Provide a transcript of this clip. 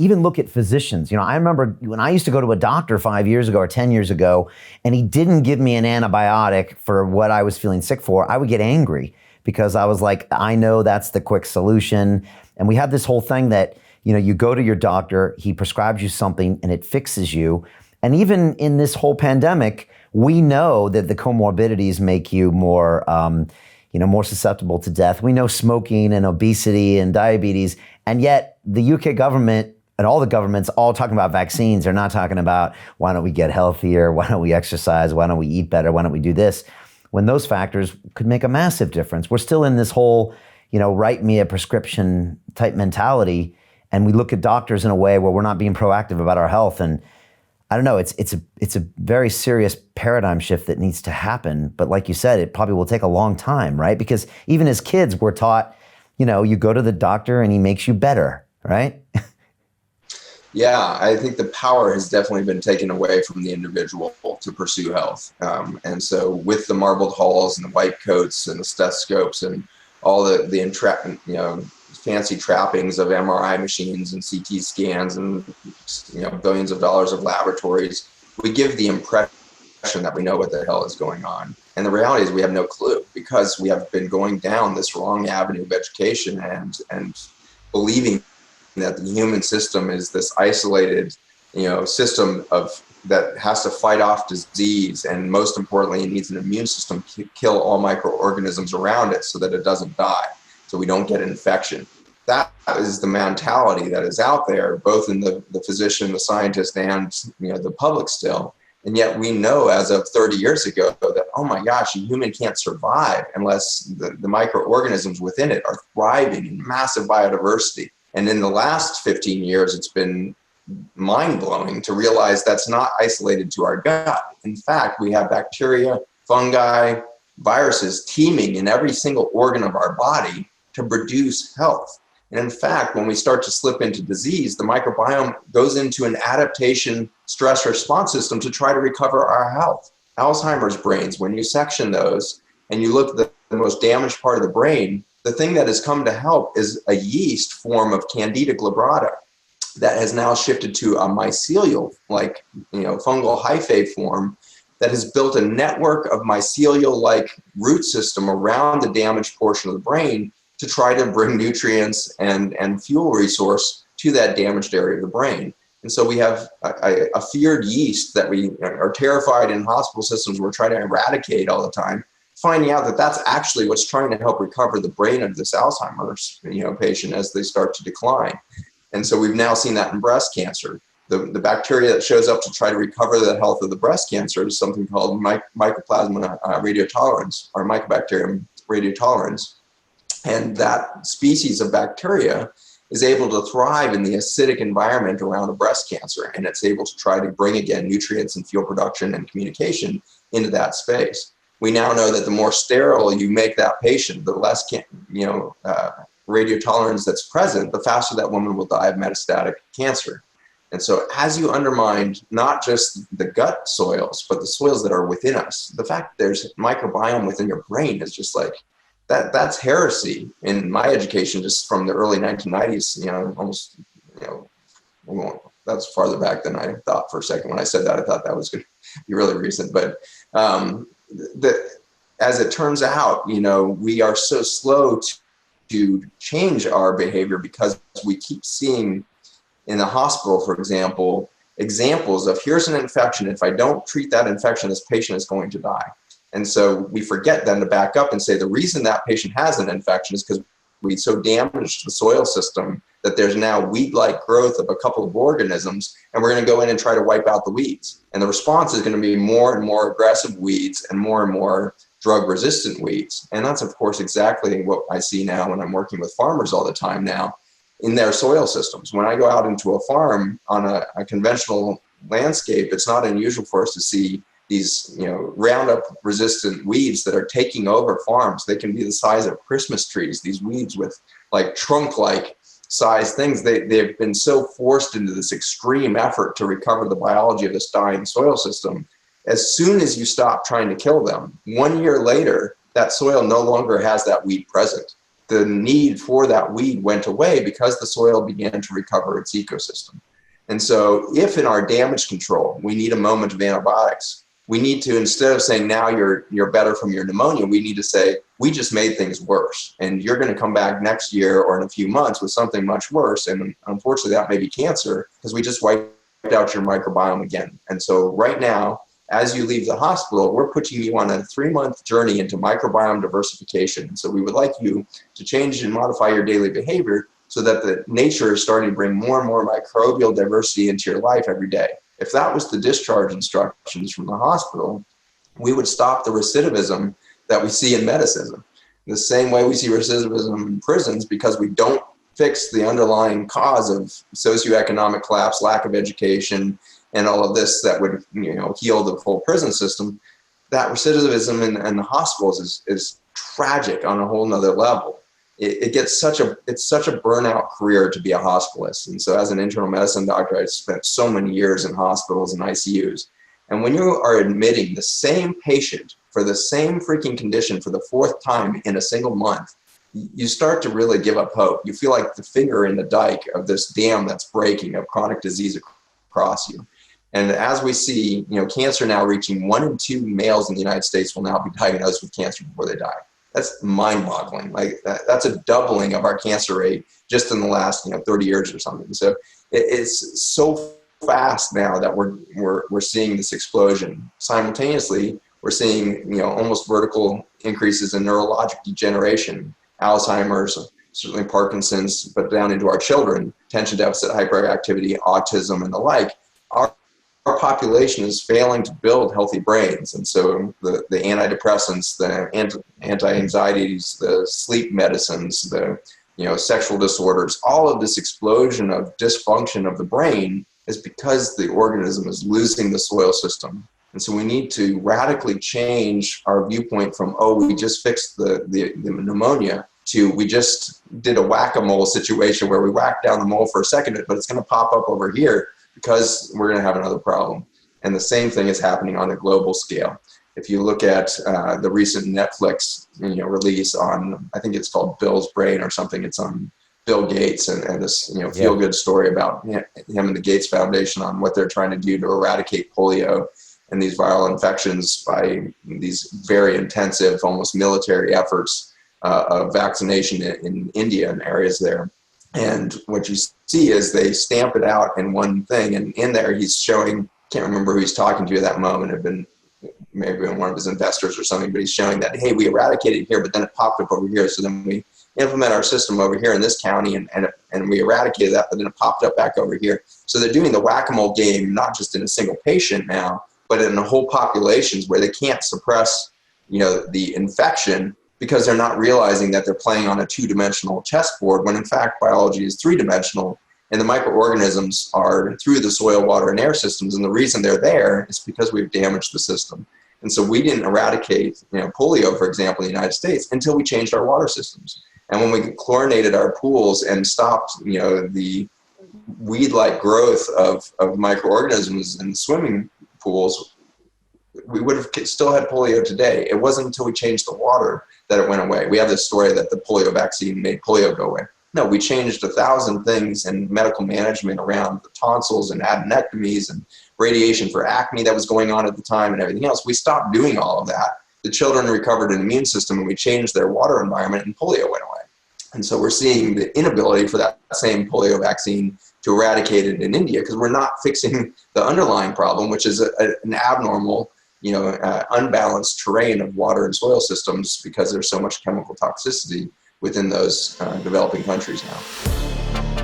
even look at physicians. I remember when I used to go to a doctor 5 years ago or 10 years ago, and he didn't give me an antibiotic for what I was feeling sick for, I would get angry because I was like, I know that's the quick solution. And we had this whole thing that, you go to your doctor, he prescribes you something and it fixes you. And even in this whole pandemic, we know that the comorbidities make you more, more susceptible to death. We know smoking and obesity and diabetes, and yet the UK government and all the governments all talking about vaccines. They're not talking about why don't we get healthier? Why don't we exercise? Why don't we eat better? Why don't we do this? When those factors could make a massive difference. We're still in this whole, write me a prescription type mentality. And we look at doctors in a way where we're not being proactive about our health. And I don't know, it's a very serious paradigm shift that needs to happen. But like you said, it probably will take a long time, right? Because even as kids, we're taught, you go to the doctor and he makes you better, right? Yeah, I think the power has definitely been taken away from the individual to pursue health. And so with the marbled halls and the white coats and the stethoscopes and all the fancy trappings of MRI machines and CT scans and billions of dollars of laboratories, we give the impression that we know what the hell is going on. And the reality is we have no clue, because we have been going down this wrong avenue of education and believing that the human system is this isolated, system that has to fight off disease, and most importantly, it needs an immune system to kill all microorganisms around it so that it doesn't die, so we don't get infection. That is the mentality that is out there, both in the physician, the scientist, and the public still. And yet we know as of 30 years ago that, oh my gosh, a human can't survive unless the microorganisms within it are thriving in massive biodiversity. And in the last 15 years, it's been mind-blowing to realize that's not isolated to our gut. In fact, we have bacteria, fungi, viruses teeming in every single organ of our body to produce health. And in fact, when we start to slip into disease, the microbiome goes into an adaptation stress response system to try to recover our health. Alzheimer's brains, when you section those and you look at the most damaged part of the brain, the thing that has come to help is a yeast form of Candida glabrata that has now shifted to a mycelial, fungal hyphae form that has built a network of mycelial-like root system around the damaged portion of the brain to try to bring nutrients and fuel resource to that damaged area of the brain. And so we have a feared yeast that we are terrified in hospital systems we're trying to eradicate all the time, finding out that that's actually what's trying to help recover the brain of this Alzheimer's patient as they start to decline. And so we've now seen that in breast cancer. The bacteria that shows up to try to recover the health of the breast cancer is something called Mycoplasma radiotolerans, or Mycobacterium radiotolerans. And that species of bacteria is able to thrive in the acidic environment around a breast cancer, and it's able to try to bring again nutrients and fuel production and communication into that space. We now know that the more sterile you make that patient, the less radiotolerance that's present, the faster that woman will die of metastatic cancer. And so as you undermine not just the gut soils, but the soils that are within us, the fact that there's microbiome within your brain is just like, that's heresy in my education, just from the early 1990s, that's farther back than I thought for a second. When I said that, I thought that was going to be really recent. But as it turns out, we are so slow to change our behavior because we keep seeing in the hospital, for example, examples of here's an infection. If I don't treat that infection, this patient is going to die. And so we forget then to back up and say the reason that patient has an infection is because we so damaged the soil system that there's now weed-like growth of a couple of organisms, and we're going to go in and try to wipe out the weeds. And the response is going to be more and more aggressive weeds and more drug-resistant weeds. And that's, of course, exactly what I see now when I'm working with farmers all the time now in their soil systems. When I go out into a farm on a conventional landscape, it's not unusual for us to see these, Roundup resistant weeds that are taking over farms. They can be the size of Christmas trees, these weeds with like trunk-like size things. They've been so forced into this extreme effort to recover the biology of this dying soil system. As soon as you stop trying to kill them, 1 year later, that soil no longer has that weed present. the need for that weed went away because the soil began to recover its ecosystem. And so if in our damage control, we need a moment of antibiotics, we need to, instead of saying now you're better from your pneumonia, we need to say, we just made things worse. And you're going to come back next year or in a few months with something much worse. And unfortunately, that may be cancer because we just wiped out your microbiome again. And so right now, as you leave the hospital, we're putting you on a 3-month journey into microbiome diversification. And so we would like you to change and modify your daily behavior so that the nature is starting to bring more and more microbial diversity into your life every day. If that was the discharge instructions from the hospital, we would stop the recidivism that we see in medicine. The same way we see recidivism in prisons, because we don't fix the underlying cause of socioeconomic collapse, lack of education, and all of this that would heal the whole prison system. That recidivism in the hospitals is tragic on a whole nother level. It's such a burnout career to be a hospitalist. And so as an internal medicine doctor, I spent so many years in hospitals and ICUs. And when you are admitting the same patient for the same freaking condition for the 4th time in a single month, you start to really give up hope. You feel like the finger in the dike of this dam that's breaking of chronic disease across you. And as we see, cancer now reaching 1 in 2 males in the United States will now be diagnosed with cancer before they die. That's mind-boggling. Like that's a doubling of our cancer rate just in the last 30 years or something. So it's so fast now that we're seeing this explosion. Simultaneously, we're seeing almost vertical increases in neurologic degeneration, Alzheimer's, certainly Parkinson's, but down into our children, attention deficit hyperactivity, autism, and the like. Our population is failing to build healthy brains. And so the antidepressants, the anti-anxieties, the sleep medicines, the sexual disorders, all of this explosion of dysfunction of the brain is because the organism is losing the soil system. And so we need to radically change our viewpoint from, we just fixed the pneumonia, to we just did a whack-a-mole situation where we whacked down the mole for a second, but it's going to pop up over here because we're going to have another problem. And the same thing is happening on a global scale. If you look at the recent Netflix release on, I think it's called Bill's Brain or something, it's on Bill Gates and this feel-good story about him and the Gates Foundation on what they're trying to do to eradicate polio and these viral infections by these very intensive, almost military efforts of vaccination in India and areas there. And what you see is they stamp it out in one thing. And in there, he's showing, can't remember who he's talking to at that moment, had been maybe one of his investors or something, but he's showing that, hey, we eradicated it here, but then it popped up over here. So then we implement our system over here in this county and we eradicated that, but then it popped up back over here. So they're doing the whack-a-mole game, not just in a single patient now, but in the whole populations where they can't suppress, the infection, because they're not realizing that they're playing on a 2-dimensional chessboard when in fact biology is 3-dimensional and the microorganisms are through the soil, water, and air systems. And the reason they're there is because we've damaged the system. And so we didn't eradicate polio, for example, in the United States until we changed our water systems. And when we chlorinated our pools and stopped the weed-like growth of microorganisms in swimming pools, we would have still had polio today. It wasn't until we changed the water that it went away. We have this story that the polio vaccine made polio go away. No, we changed 1,000 things in medical management around the tonsils and adenectomies and radiation for acne that was going on at the time and everything else. We stopped doing all of that. The children recovered an immune system and we changed their water environment and polio went away. And so we're seeing the inability for that same polio vaccine to eradicate it in India because we're not fixing the underlying problem, which is an abnormal, unbalanced terrain of water and soil systems because there's so much chemical toxicity within those developing countries now.